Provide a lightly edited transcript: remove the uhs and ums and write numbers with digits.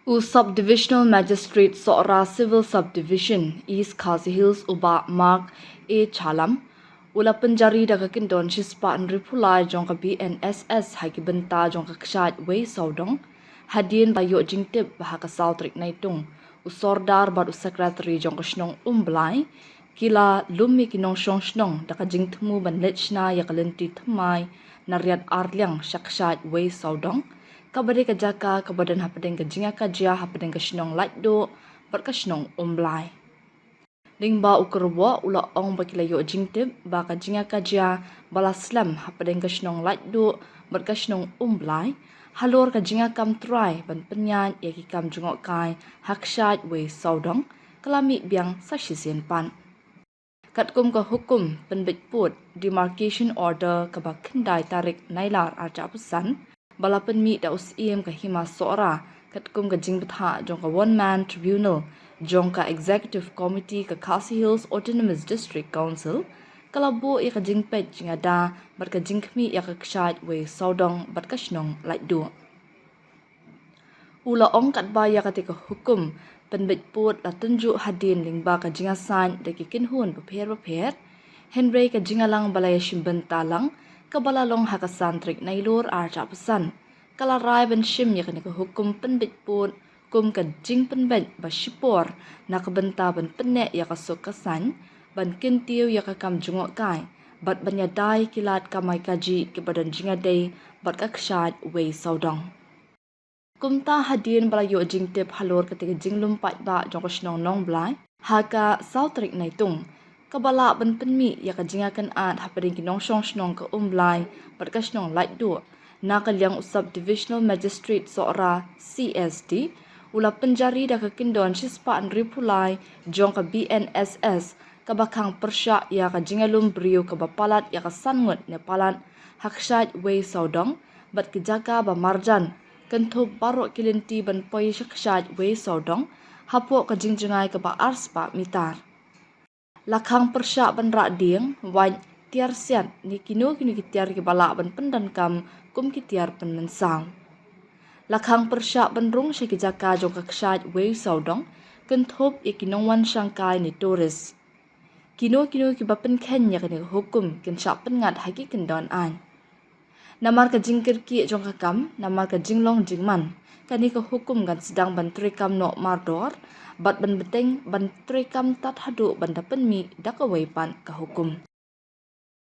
Subdivisional Magistrate Sora Civil Subdivision East Khasi Hills Uba Mark A. Chalam Ula penjari daga kindon shispa nripulai jongka BNSS hagi benta jongka kshat wei saudong hadien bayo jingtip bahaka saltrik naitung usordar bad secretary jongka shnong umblai kila lumi kinong shong shnong daka jingtmu ban lechna yakalenti thamai nariat arliang shakshat wei saudong kabade kajaka kabadan hapadeng kajinga kajia hapadeng kashnong lightdo berkashnong umblai Lingba ukurwa ula ong bakilayo jingtip baka jinga kajia balaslam hapadeng kashnong lightdo berkashnong umblai halor ka jinga kam try ban penyan yaki kam jungok kai hakshat we saudong kelami biang sashisien pan katkum ka hukum penbitput demarcation order ka bakindai tarik nailar arja pesan balapan mi da usiem ka hima sora katkum ka jingbetha jong ka one man tribunal jong ka executive committee ka Khasi Hills Autonomous District Council kalabo ya ka jingpet jingada bar ka jingkmi ya ka kshat we saudong bar ka shnong laitdu ula ong katba ya ka tika hukum penbitput la tunjuk hadin lingba ka jingasan de kinhun bapher Henry ka jingalang balaya shimbentalang kabalalong hakasantrik nailur arja pesan kalarai ben shim ya ka hukum penbitput kum ka jing penbet ba shipor na kabenta ban penne ya ka sokasan ban kintiu ya ka kam jungok kai bat banyadai kilat kamai kaji ke badan jingadei bat ka kshat wei saudong kumta hadin balayo jingtip halor ketika jinglum pat ba jongkosnong nong blai haka sautrik naitung kabala ban penmi ya ka jingakan at hapading kinong shong shnong ka umblai bat ka shnong lightdo na kalyang usab divisional magistrate sora CSD ula penjari da ka kindon shispa nripulai jong ka BNSS kabakang persya ya ka jingalum brio ka bapalat ya ka sangut nepalan hakshat wei saudong bat kijaka ba marjan kentup barok kilinti ban poi shakshat wei saudong hapo ka jingjingai ka ba arspa mitar lakhang persya ban ra ding wan tiar siat ni kino kitiar ki bala ban pendan kam kum kitiar pen mensang lakhang persya benrung syakijaka jong kakshat wei saudong kentup ikinong wan shangkai ni tourist kino ki bapen kenya kani hukum kin syak pengat haki kendon an namar ka jingkir ki jong kakam namar ka jinglong jingman kani ka hukum gan sedang bantri kam no mardor bat ban beteng bantri kam tat hadu bandapen mi dakawai pan ka hukum